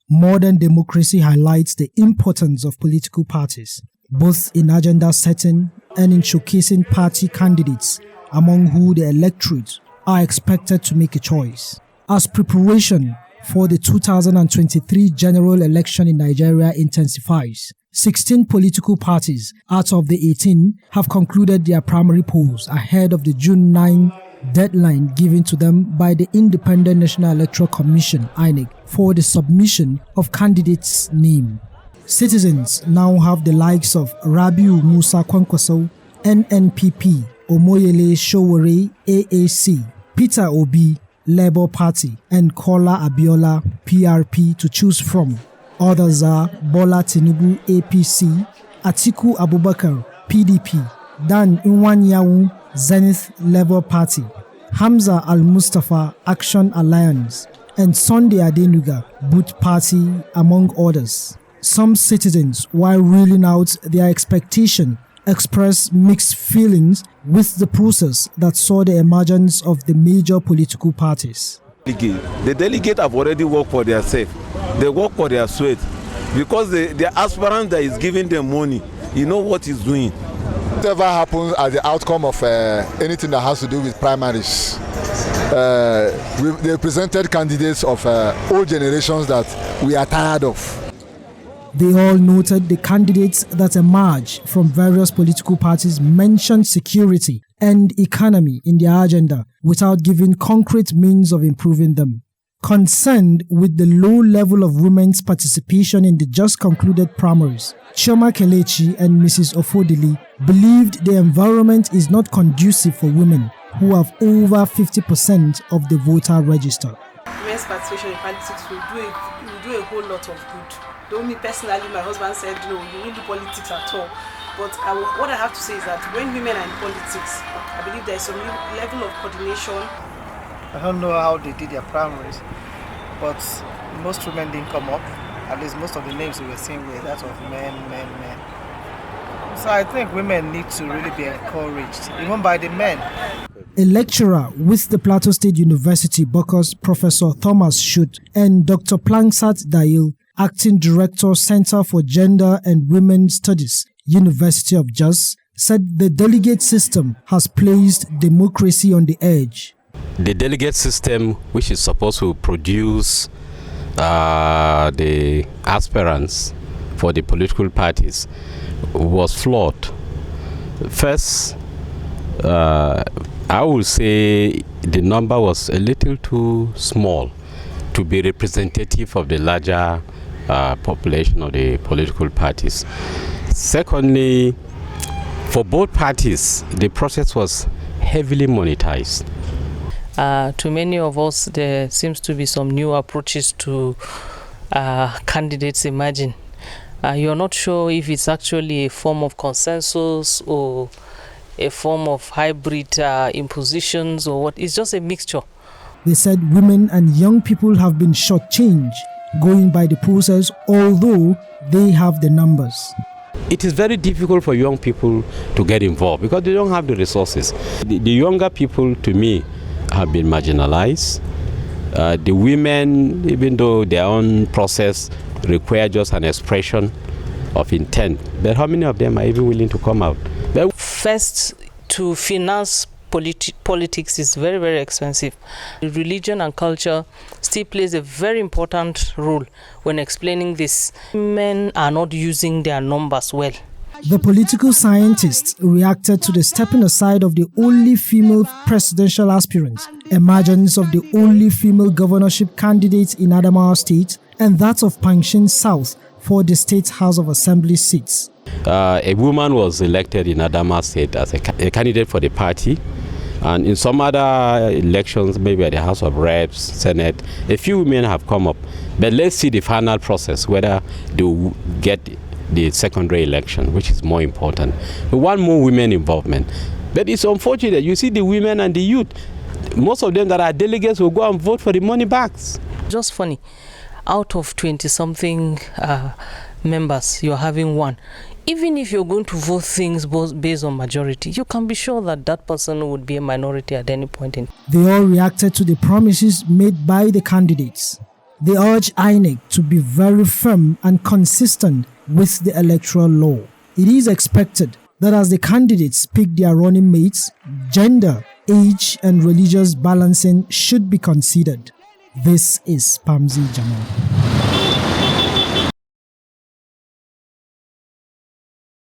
Modern democracy highlights the importance of political parties, both in agenda setting and in showcasing party candidates among who the electorate are expected to make a choice. As preparation for the 2023 general election in Nigeria intensifies, 16 political parties out of the 18 have concluded their primary polls ahead of the June 9 deadline given to them by the Independent National Electoral Commission (INEC) for the submission of candidates' name. Citizens now have the likes of Rabiu Musa Kwankwaso, NNPP, Omoyele Sowore, AAC, Peter Obi, Labour Party, and Kola Abiola, PRP, to choose from. Others are Bola Tinubu, APC, Atiku Abubakar, PDP, Dan Nwanyawu, Zenith Labour Party, Hamza Al-Mustafa, Action Alliance, and Sunday Adenuga, Boot Party, among others. Some citizens, while ruling out their expectation, express mixed feelings with the process that saw the emergence of the major political parties. The delegates have already worked for their self. They work for their sweat because the aspirant that is giving them money, you know what he's doing. Whatever happens as the outcome of anything that has to do with primaries, they presented candidates of old generations that we are tired of. They all noted the candidates that emerge from various political parties mentioned security and economy in their agenda without giving concrete means of improving them. Concerned with the low level of women's participation in the just concluded primaries, Chioma Kelechi and Mrs. Ofodili believed the environment is not conducive for women who have over 50% of the voter register. Women's participation in politics will do a whole lot of good. Though me personally, my husband said, no, you won't do politics at all. But what I have to say is that when women are in politics, I believe there is some level of coordination. I don't know how they did their primaries, but most women didn't come up. At least most of the names we were seeing were that of men. So I think women need to really be encouraged, even by the men. A lecturer with the Plateau State University, Bokos, Professor Thomas Schutt, and Dr. Plangsat Dail, Acting Director, Center for Gender and Women Studies, University of Jos, said the delegate system has placed democracy on the edge. The delegate system, which is supposed to produce the aspirants for the political parties, was flawed. First, I would say the number was a little too small to be representative of the larger population of the political parties. Secondly, for both parties, the process was heavily monetized. To many of us, there seems to be some new approaches to candidates emerging. You're not sure if it's actually a form of consensus or a form of hybrid impositions or what. It's just a mixture. They said women and young people have been shortchanged going by the process, although they have the numbers. It is very difficult for young people to get involved because they don't have the resources. The younger people, to me, have been marginalized. The women, even though their own process require just an expression of intent, but how many of them are even willing to come out? First, to finance politics is very, very expensive. Religion and culture still plays a very important role when explaining this. Men are not using their numbers well. The political scientists reacted to the stepping aside of the only female presidential aspirant, emergence of the only female governorship candidate in Adamawa State, and that of Pangshin South for the State House of Assembly seats. A woman was elected in Adamawa State as a candidate for the party. And in some other elections, maybe at the House of Reps, Senate, a few women have come up. But let's see the final process, whether they will get the secondary election, which is more important. We want more women involvement. But it's unfortunate. You see the women and the youth, most of them that are delegates will go and vote for the money bags. Just funny. Out of 20-something members, you're having one. Even if you're going to vote things based on majority, you can be sure that that person would be a minority at any point in. They all reacted to the promises made by the candidates. They urge INEC to be very firm and consistent with the electoral law. It is expected that as the candidates pick their running mates, gender, age and religious balancing should be considered. This is Pamzi Jamal.